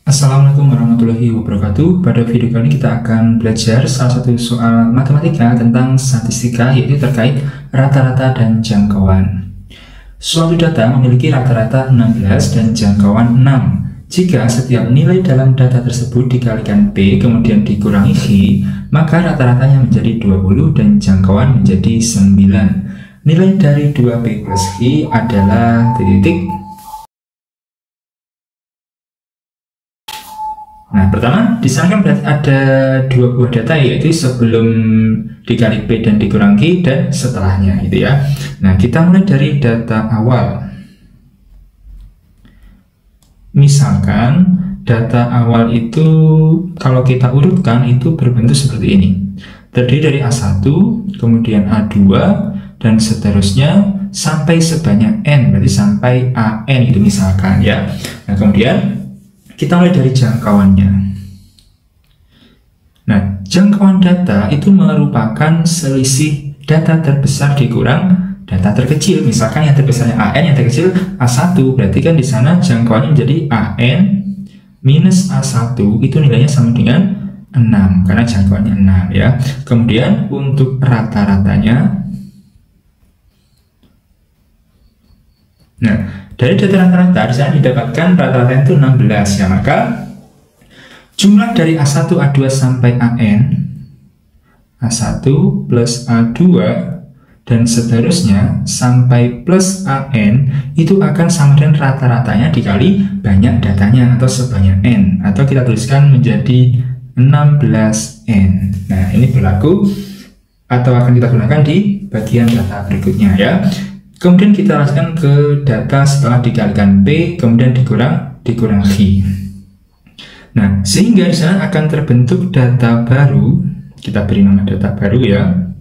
Assalamualaikum warahmatullahi wabarakatuh. Pada video kali ini kita akan belajar salah satu soal matematika tentang statistika, yaitu terkait rata-rata dan jangkauan. Suatu data memiliki rata-rata 16 dan jangkauan 6. Jika setiap nilai dalam data tersebut dikalikan P kemudian dikurangi H, maka rata-ratanya menjadi 20 dan jangkauan menjadi 9. Nilai dari 2P plus H adalah titik. Nah, pertama, di sana kan berarti ada dua buah data, yaitu sebelum dikali P dan dikurangi dan setelahnya, gitu ya. Nah, kita mulai dari data awal. Misalkan data awal itu kalau kita urutkan itu berbentuk seperti ini. Terdiri dari A1, kemudian A2, dan seterusnya sampai sebanyak N, berarti sampai AN itu misalkan ya. Nah, kemudian kita mulai dari jangkauannya. Nah, jangkauan data itu merupakan selisih data terbesar dikurang data terkecil. Misalkan yang terbesarnya AN, yang terkecil A1. Berarti kan di sana jangkauannya menjadi AN minus A1. Itu nilainya sama dengan 6, karena jangkauannya 6 ya. Kemudian untuk rata-ratanya, nah, dari data rata-rata di sana didapatkan rata-rata itu 16 ya, maka jumlah dari A1, A2 sampai AN, A1 plus A2 dan seterusnya sampai plus AN itu akan sama dengan rata-ratanya dikali banyak datanya atau sebanyak N, atau kita tuliskan menjadi 16N. Nah, ini berlaku atau akan kita gunakan di bagian data berikutnya ya. Kemudian kita lanjutkan ke data setelah dikalikan P kemudian dikurang H. Nah, sehingga di sana akan terbentuk data baru. Kita beri nama data baru ya.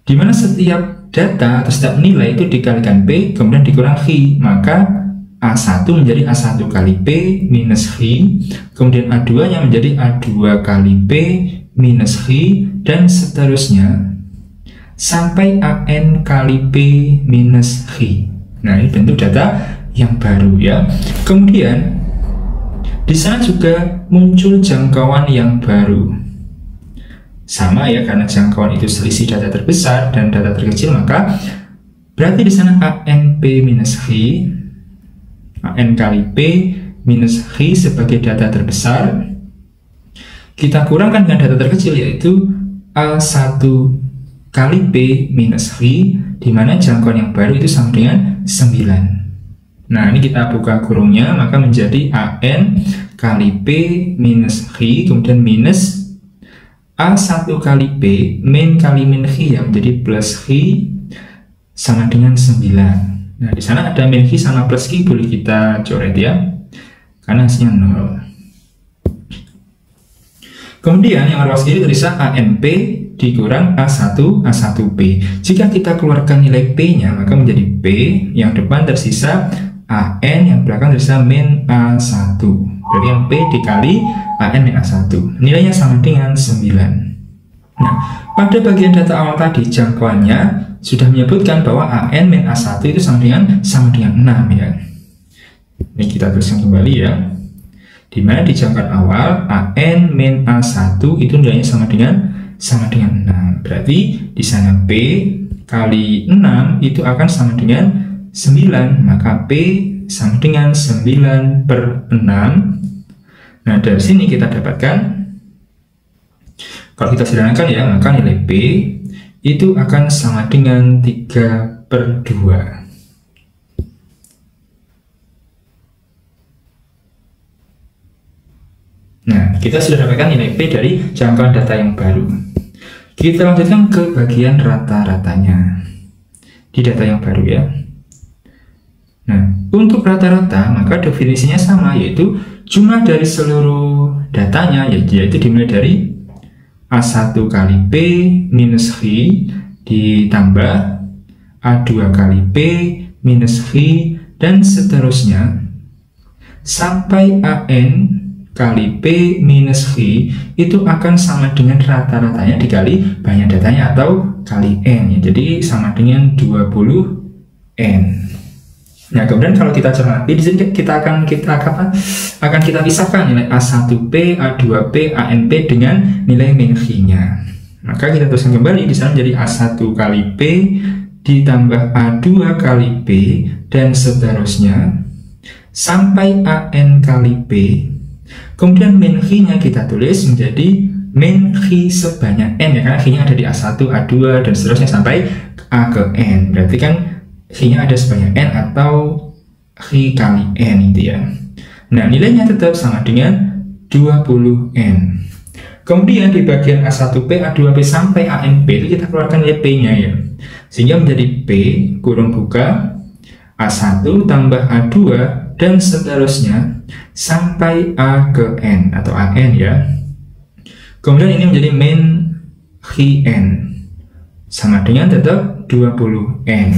Di mana setiap data atau setiap nilai itu dikalikan P kemudian dikurang H, maka A1 menjadi A1 kali P minus H, kemudian A2 nya menjadi A2 kali P minus H, dan seterusnya sampai AN kali P minus H. Nah, ini bentuk data yang baru ya. Kemudian di sana juga muncul jangkauan yang baru. Sama ya, karena jangkauan itu selisih data terbesar dan data terkecil, maka berarti di sana AN P minus H, AN kali P minus H sebagai data terbesar kita kurangkan dengan data terkecil, yaitu A1 kali P minus H, di mana jangkauan yang baru itu sama dengan 9. Nah, ini kita buka kurungnya, maka menjadi AN kali P minus H, kemudian minus A1 kali P min kali min H yang menjadi plus H sama dengan 9. Nah, di sana ada min H sama plus H, boleh kita coret ya, karena hasilnya 0. Kemudian yang bawah kiri tulisnya ANP dikurang A1P. Jika kita keluarkan nilai P-nya, maka menjadi P, yang depan tersisa AN, yang belakang tersisa min A1. Berarti yang P dikali AN min A1. Nilainya sama dengan 9. Nah, pada bagian data awal tadi jangkauannya sudah menyebutkan bahwa AN min A1 itu sama dengan 6 ya. Ini kita tuliskan kembali ya. Di mana di jangkauan awal AN min A1 itu nilainya sama dengan 6. Berarti di sana P kali 6 itu akan sama dengan 9, maka P sama dengan 9 per 6. Nah, dari sini kita dapatkan, kalau kita sederhanakan ya, maka nilai P itu akan sama dengan 3 per 2. Nah, kita sudah dapatkan nilai P dari jangkauan data yang baru. Kita lanjutkan ke bagian rata-ratanya di data yang baru ya. Nah, untuk rata-rata maka definisinya sama, yaitu jumlah dari seluruh datanya, yaitu dimulai dari A1 kali P minus H ditambah A2 kali P minus H dan seterusnya sampai AN kali P minus H itu akan sama dengan rata-ratanya dikali banyak datanya atau kali N ya. Jadi sama dengan 20N. Nah, kemudian kalau kita cermati di sini kita akan kita pisahkan nilai A1P, A2P, ANP dengan nilai min X-nya. Maka kita tuliskan kembali di sana jadi A1 kali P ditambah A2 kali P dan seterusnya sampai AN kali P. Kemudian min X-nya kita tulis menjadi min X sebanyak N, ya, karena X-nya ada di A1, A2 dan seterusnya sampai A ke N. Berarti kan X-nya ada sebanyak N atau X kali N itu ya. Nah, nilainya tetap sama dengan 20N. Kemudian di bagian A1P, A2P sampai ANP itu kita keluarkan nilai P-nya ya. Sehingga menjadi P kurung buka A1 tambah A2 dan seterusnya sampai A ke N atau AN ya. Kemudian ini menjadi min Xn sama dengan tetap 20N.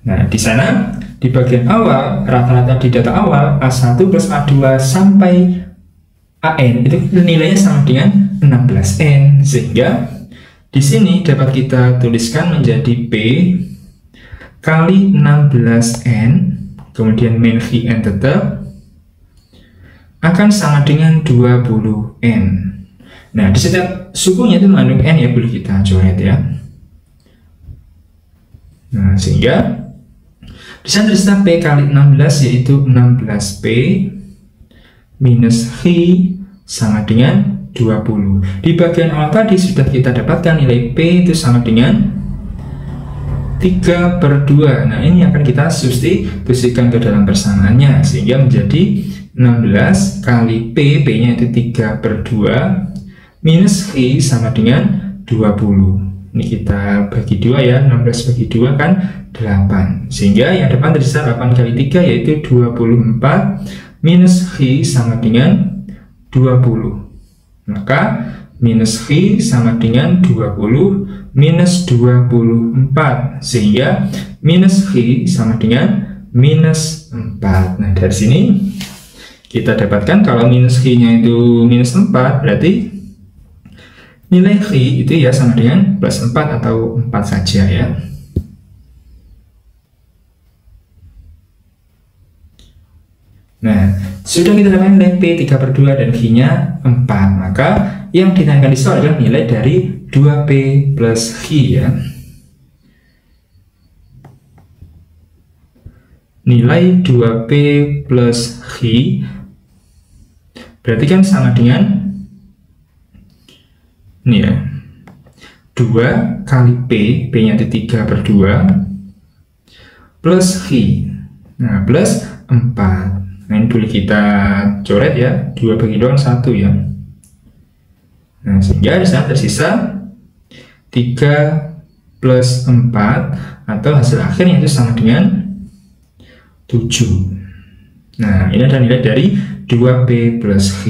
Nah, di sana di bagian awal rata-rata di data awal A1 plus A2 sampai AN itu nilainya sama dengan 16N, sehingga di sini dapat kita tuliskan menjadi P kali 16N, kemudian min Xn tetap akan sama dengan 20N. Nah, di setiap sukunya itu mengandung N ya, boleh kita coret ya. Nah, sehingga di sana terdapat P kali 16 yaitu 16P minus X sama dengan 20. Di bagian awal tadi sudah kita dapatkan nilai P itu sama dengan 3/2. Nah, ini akan kita substitusikan ke dalam persamaannya sehingga menjadi 16 kali P, P-nya itu 3/2 minus X sama dengan 20. Ini kita bagi 2 ya, 16 bagi 2 kan 8. Sehingga yang depan tersisa 8 kali 3 yaitu 24 minus X sama dengan 20. Maka minus X sama dengan 20 minus 24. Sehingga minus X sama dengan minus 4. Nah, dari sini kita dapatkan kalau minus X-nya itu minus 4, berarti nilai X itu ya sama dengan plus 4 atau 4 saja ya. Nah, sudah kita dapatkan nilai P 3/2 dan X-nya 4. Maka yang ditanyakan di sini adalah nilai dari 2P plus X ya. Nilai 2P plus X berarti kan sama dengan ini ya, 2 kali P, P-nya itu 3/2 plus X. Nah, plus 4. Nah, ini boleh kita coret ya, 2 bagi 2 1 ya. Nah, sehingga di sana tersisa 3 plus 4 atau hasil akhirnya itu sama dengan 7. Nah, ini adalah nilai dari 2P plus X.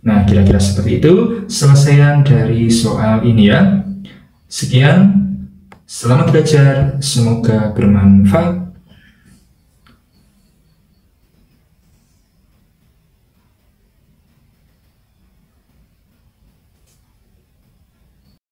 Nah, kira-kira seperti itu selesaian dari soal ini ya. Sekian, selamat belajar, semoga bermanfaat.